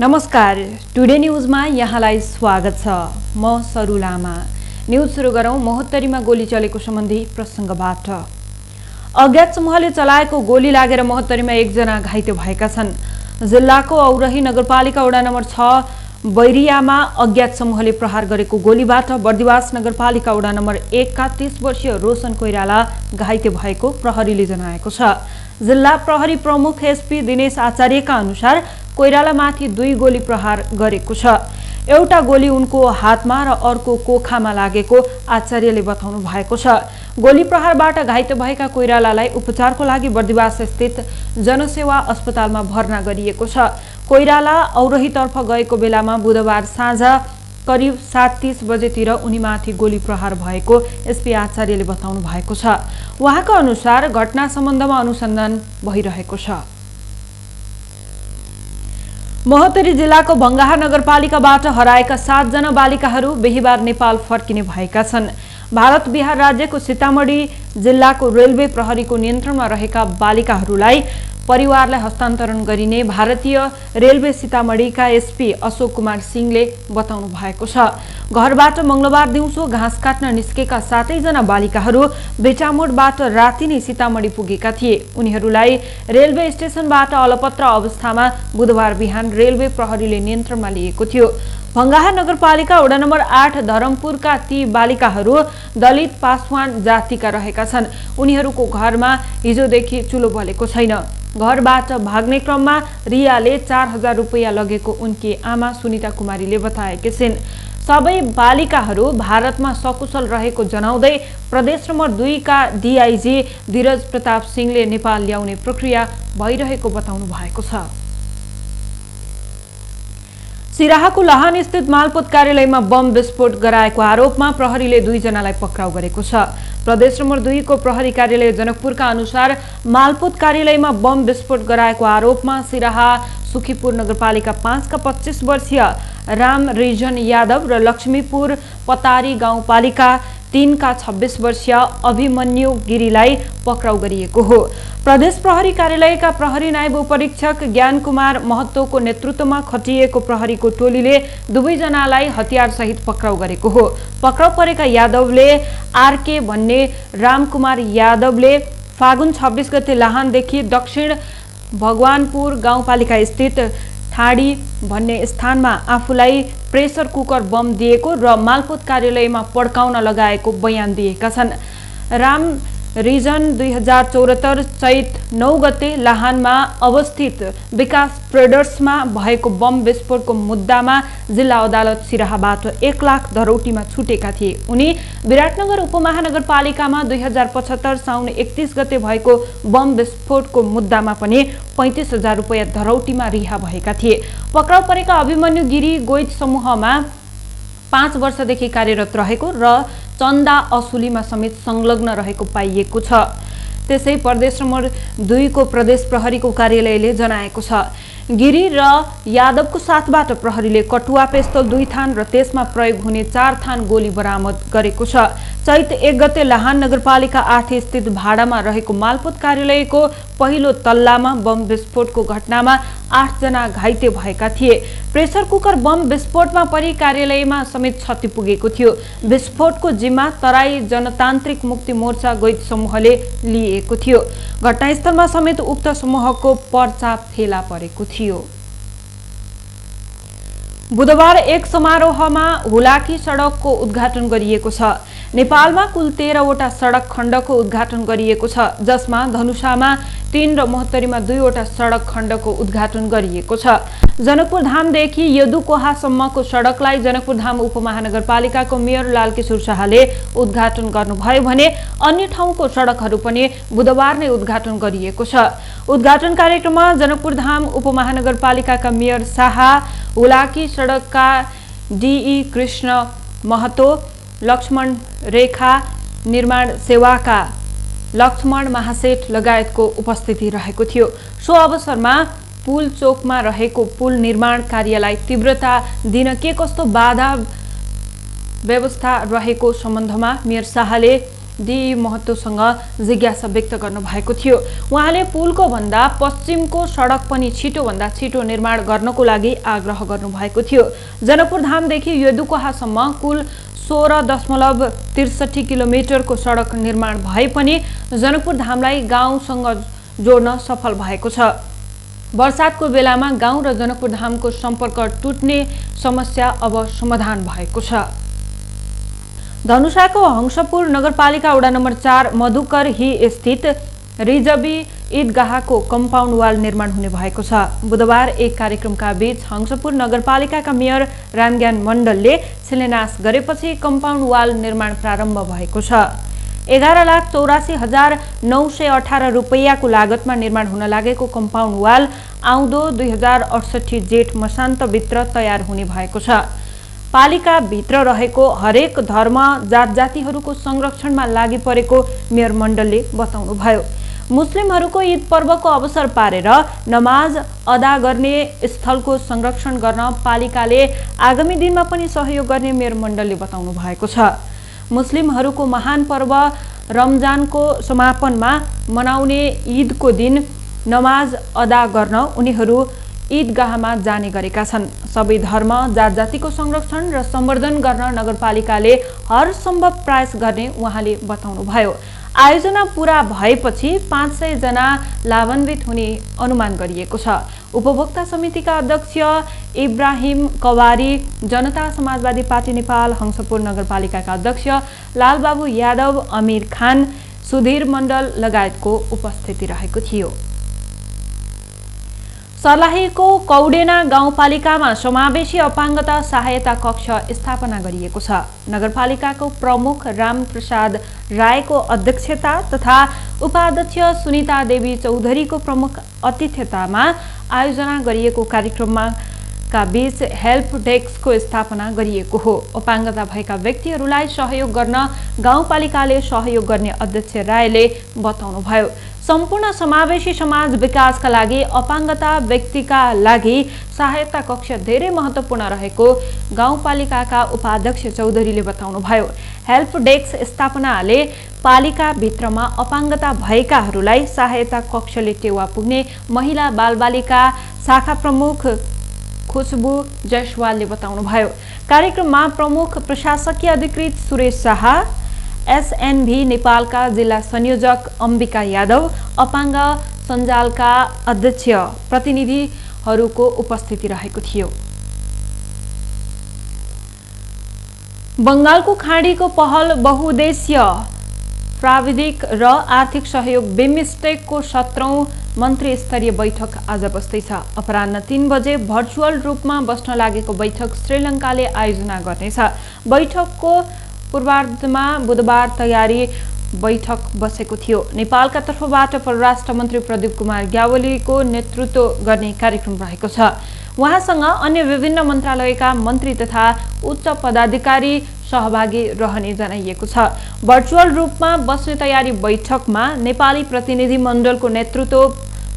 नमस्कार, टुडे न्यूजमा यहाँलाई स्वागत छ। म सरु लामा। न्यूज सुरु गरौं महोत्तरीमा गोली चलेको सम्बन्धी प्रसंगबाट। अज्ञात समूहले चलाएको गोली लागेर महोत्तरीमा एकजना घाइते भएका छन्। जिल्लाको औरही नगरपालिका वडा नम्बर 6 बैरियामा अज्ञात समूहले प्रहार गरेको गोलीबाट बर्दिवास नगरपालिका वडा नम्बर 1 का 30 वर्षीय रोशन कोइराला घाइते भएको प्रहरीले जनाएको छ। जिल्ला प्रहरी प्रमुख एसपी दिनेश आचार्यका अनुसार कोइरालामाथि 2 गोली प्रहार गरेको छ। एउटा गोली उनको हातमा र अर्को कोखामा लागेको आचार्यले बताउनु भएको छ। गोली प्रहारबाट घाइते भएका कोइरालालाई उपचारको लागि बर्दिवास स्थित जनसेवा अस्पतालमा भर्ना गरिएको छ। कोइराला औरहीतर्फ गएको बेलामा बुधबार साँझ करिब 7:30 बजेतिर उनीमाथि गोली प्रहार भएको एसपी आचार्यले बताउनु भएको छ। उहाँका अनुसार घटना सम्बन्धमा अनुसन्धान भइरहेको छ। महोत्तरी जिल्लाको भंगाहा नगरपालिकाबाट हराएका 7 जना बालिकाहरू बिहीबार नेपाल फर्किने भएका छन्। भारत बिहार राज्यको सीतामढी जिल्लाको रेलवे प्रहरीको नियन्त्रणमा रहेका बालिकाहरूलाई परिवारलाई हस्तान्तरण गरिने भारतीय रेलवे सीतामढीका एसपी अशोक कुमार सिंहले बताउनु भएको छ। घरबाट मंगलबार दिउँसो घाँस काट्न निस्केका 7 जना बालिकाहरू बेटामोडबाट राति नै सीतामढी पुगेका थिए। उनीहरूलाई रेलवे स्टेशनबाट अलपत्र अवस्थामा बुधबार बिहान रेलवे प्रहरीले नियन्त्रणमा लिएको थियो। भंगाहा नगरपालिका वडा नम्बर 8 धरमपुरका ती बालिकाहरू दलित पासवान जातिका रहेका छन्। उनीहरूको घरमा हिजोदेखि चुलो बलेको छैन। घरबाट भाग्ने क्रममा रियाले 4000 रुपैयाँ लगेको उनकी आमा सुनिता कुमारीले बताएकी छिन्। सबै बालिकाहरू भारतमा सकुशल रहेको जनाउँदै प्रदेश नम्बर 2 का डीआईजी धीरज प्रताप सिंहले नेपाल ल्याउने प्रक्रिया भइरहेको बताउनु भएको छ। सिराहाको लाहान स्थित मालपोत कार्यालयमा बम विस्फोट गराएको आरोपमा प्रहरीले 2 जनालाई पक्राउ गरेको छ। प्रदेश नम्बर 2 को प्रहरी कार्यालय जनकपुरका अनुसार मालपोत कार्यालयमा बम विस्फोट गराएको आरोपमा सिराहा सुखीपुर नगरपालिका 5 का 25 वर्षीय राम रिजन यादव र लक्ष्मीपुर पतारी गाउँपालिका 3 का 26 वर्षीय अभिमन्यु गिरीलाई पक्राउ गरिएको हो। प्रदेश प्रहरी कार्यालयका प्रहरी नायब उपरीक्षक ज्ञान कुमार महतोको नेतृत्वमा खटिएको प्रहरीको टोलीले 2 जनालाई हतियार सहित पक्राउ गरेको हो। पक्राउ परेका यादवले आरके भन्ने रामकुमार यादवले फागुन 26 गते लाहानदेखि दक्षिण भगवानपुर गाउँपालिका स्थित ठाडी भन्ने स्थानमा आफूलाई प्रेसर कुकर बम दिएको र मालपोत कार्यालयमा पड्काउन लगाएको बयान दिएका छन्। राम रिजन 2074 चैत 9 गते लाहानमा अवस्थित विकास ट्रेडर्समा भएको बम विस्फोटको मुद्दामा जिल्ला अदालत सिराहाबाट 1 लाख धरौटीमा छुटेका थिए। उनी विराटनगर उपमहानगरपालिकामा 2075 साउन 31 गते भएको बम विस्फोटको मुद्दामा पनि 35,000 रुपैयाँ धरौटीमा रिहा भएका थिए। पक्राउ परेका अभिमन्यु गिरी गोइट समूहमा 5 वर्षदेखि कार्यरत रहेको र चन्दा असुलीमा समेत संलग्न रहेको पाइएको छ। त्यसै प्रदेश नम्बर 2 को प्रदेश प्रहरीको कार्यालयले जनाएको छ। गिरी र यादवको साथबाट प्रहरीले कटुवा पिस्तौल 2 थान र त्यसमा प्रयोग हुने 4 थान गोली बरामद गरेको छ। चैत 1 गते लाहान नगरपालिका 8 स्थित भाडामा रहेको मालपोत कार्यालयको पहिलो तल्लामा बम विस्फोटको घटनामा 8 जना घाइते भएका थिए। प्रेसर कुकर बम विस्फोटमा परि कार्यालयमा समेत क्षति पुगेको थियो। विस्फोटको जिम्मा तराई जनतान्त्रिक मुक्ति मोर्चा गोइट समूहले लिएको थियो। घटनास्थलमा समेत उक्त समूहको पर्चा फेला परेको थियो। बुधबार एक समारोहमा हुलाकी सडकको उद्घाटन गरिएको छ। नेपालमा कुल 13 वटा सडक खण्डको उद्घाटन गरिएको छ, जसमा धनुषामा 3 र महोत्तरीमा 2 वटा सडक खण्डको उद्घाटन गरिएको छ। जनकपुर धामदेखि यदुकोहासम्मको सडकलाई जनकपुर धाम उपमहानगरपालिकाको मेयर लालकिशोर शाहले उद्घाटन गर्नुभयो भने अन्य ठाउँको सडकहरू पनि बुधबार नै उद्घाटन गरिएको छ। उद्घाटन कार्यक्रममा जनकपुर धाम उपमहानगरपालिकाका मेयर शाह, हुलाकी सडकका डीई कृष्ण महतो, लक्ष्मण रेखा निर्माण सेवाका लक्ष्मण महासेठ लगायतको उपस्थिति रहेको थियो। सो अवसरमा पुल चोकमा रहेको पुल निर्माण कार्यलाई तीव्रता दिन के कस्तो बाधा व्यवस्था रहेको सम्बन्धमा मेयर शाहले दी महत्त्वसँग जिज्ञासा व्यक्त गर्नुभएको थियो। उहाँले पुलको भन्दा पश्चिमको सडक पनि छिटोभन्दा छिटो निर्माण गर्नको लागि आग्रह गर्नुभएको थियो। जनकपुर धामदेखि यदुकोहासम्म कुल 16.63 किलोमिटरको सडक निर्माण भए पनि जनकपुर धामलाई गाउँसँग जोड्न सफल भएको छ। वर्षातको बेलामा गाउँ र जनकपुर धामको सम्पर्क टुट्ने समस्या अब समाधान भएको छ। धनुषाको हंसपुर नगरपालिका वडा नम्बर 4 मधुकर ही स्थित रिजबी ईदगाहको कम्पाउन्ड वाल निर्माण हुने भएको छ। बुधबार एक कार्यक्रमका बीच हंसपुर नगरपालिकाका मेयर रामज्ञान मण्डलले शिलान्यास गरेपछि कम्पाउन्ड वाल निर्माण प्रारम्भ भएको छ। 11,84,918 रुपैयाँको लागतमा निर्माण हुन लागेको कम्पाउन्ड वाल आउँदो 2068 जेठ मसान्तभित्र तयार हुने भएको छ। पालिकाभित्र रहेको हरेक धर्म जात जातिहरूको संरक्षणमा लागि परेको मेयर मण्डलले बताउनुभयो। मुस्लिमहरूको ईद पर्वको अवसर पारेर नमाज अदा गर्ने स्थलको संरक्षण गर्न पालिकाले आगामी दिनमा पनि सहयोग गर्ने मेयर मण्डलले बताउनु भएको छ। मुस्लिमहरूको महान पर्व रमजानको समापनमा मनाउने ईदको दिन नमाज अदा गर्न उनीहरू ईदगाहमा जाने गरेका छन्। सबै धर्म जात जातिको संरक्षण र सम्वर्धन गर्न नगरपालिकाले हर सम्भव प्रयास गर्ने उहाँले बताउनुभयो। आयोजना पूरा भएपछि 500 जना लाभान्वित हुने अनुमान गरिएको छ। उपभोक्ता समितिका अध्यक्ष इब्राहिम कवारी, जनता समाजवादी पार्टी नेपाल हंसपुर नगरपालिकाका अध्यक्ष लालबाबु यादव, अमीर खान, सुधीर मण्डल लगायतको उपस्थिति रहेको थियो। सर्लाहीको कौडेना गाउँपालिकामा समावेशी अपाङ्गता सहायता कक्ष स्थापना गरिएको छ। नगरपालिकाको प्रमुख रामप्रसाद रायको अध्यक्षता तथा उपाध्यक्ष सुनिता देवी चौधरीको प्रमुख अतिथ्यतामा आयोजना गरिएको कार्यक्रममा का बीच हेल्प डेस्कको स्थापना गरिएको हो। अपाङ्गता भएका व्यक्तिहरूलाई सहयोग गर्न गाउँपालिकाले सहयोग गर्ने अध्यक्ष रायले बताउनुभयो। सम्पूर्ण समावेशी समाज विकासका लागि अपाङ्गता व्यक्तिका लागि सहायता कक्ष धेरै महत्त्वपूर्ण रहेको गाउँपालिकाका उपाध्यक्ष चौधरीले बताउनुभयो। हेल्प डेस्क स्थापनाले पालिका भित्रमा अपाङ्गता भएकाहरूलाई सहायता कक्षले टेवा पुग्ने महिला बालबालिका शाखा प्रमुख खुशबु जयसवालले बताउनुभयो। कार्यक्रममा प्रमुख प्रशासकीय अधिकृत सुरेश शाह, एसएनभी नेपालका जिल्ला संयोजक अम्बिका यादव, अपाङ्ग सञ्जालका अध्यक्ष प्रतिनिधिहरूको उपस्थिति रहेको थियो। बंगालको खाडीको पहल बहुउद्देश्य प्राविधिक र आर्थिक सहयोग बिमस्टेकको 17औं मन्त्री स्तरीय बैठक आज बस्दैछ। अपराह्न 3 बजे भर्चुअल रूपमा बस्न लागेको बैठक श्रीलङ्काले आयोजना गर्नेछ। बैठकको पूर्वार्धमा बुधबार तयारी बैठक बसेको थियो। नेपालका तर्फबाट परराष्ट्र मन्त्री प्रदीप कुमार ग्यावालीको नेतृत्व गर्ने कार्यक्रम रहेको छ। उहाँसँग अन्य विभिन्न मन्त्रालयका मन्त्री तथा उच्च पदाधिकारी सहभागी रहने जनाइएको छ। भर्चुअल रूपमा बस्ने तयारी बैठकमा नेपाली प्रतिनिधि मण्डलको नेतृत्व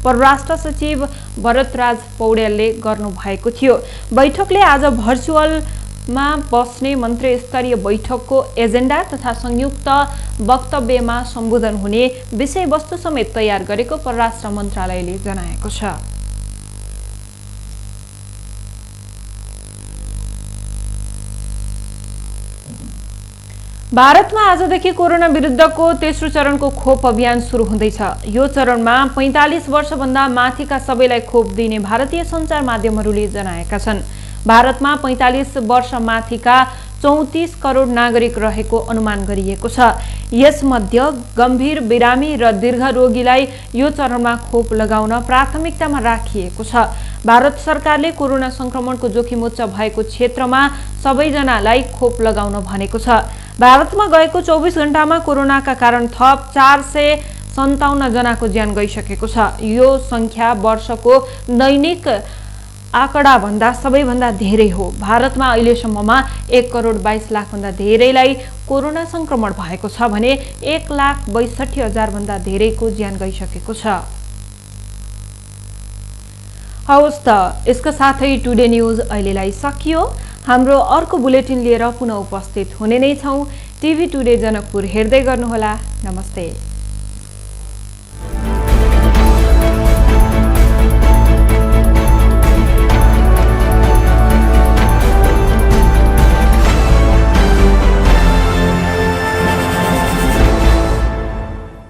परराष्ट्र सचिव भरतराज पौडेलले गर्नुभएको थियो। बैठकले आज भर्चुअलमा बस्ने मन्त्री स्तरीय बैठकको एजेन्डा तथा संयुक्त वक्तव्यमा सम्बोधन हुने विषयवस्तु समेत तयार गरेको परराष्ट्र मन्त्रालयले जनाएको छ। भारतमा आजदेखि कोरोना विरुद्धको तेस्रो चरणको खोप अभियान सुरु हुँदैछ। यो चरणमा 45 वर्षभन्दा माथिका सबैलाई खोप दिने भारतीय सञ्चार माध्यमहरूले जनाएका छन्। भारतमा 45 वर्ष माथिका 34 करोड नागरिक रहेको अनुमान गरिएको छ। यसमध्ये गम्भीर बिरामी र दीर्घ रोगीलाई यो चरणमा खोप लगाउन प्राथमिकतामा राखिएको छ। भारत सरकारले कोरोना संक्रमणको जोखिम उच्च भएको क्षेत्रमा सबैजनालाई खोप लगाउन भनेको छ। भारतमा गएको 24 घण्टामा कोरोनाका कारण थप 457 जनाको ज्यान गइसकेको छ। यो संख्या वर्षको दैनिक आँकडा भन्दा सबैभन्दा धेरै हो। भारतमा अहिलेसम्ममा 1 करोड 22 लाख भन्दा धेरैलाई कोरोना संक्रमण भएको छ भने 1,62,000 भन्दा धेरैको ज्यान गइसकेको छ। हवस् त, यसका साथै टुडे न्यूज अहिलेलाई सकियो। हाम्रो अर्को बुलेटिन लिएर पुनः उपस्थित हुने नै छौं। टिभी टुडे जनकपुर हेर्दै गर्नुहोला। नमस्ते।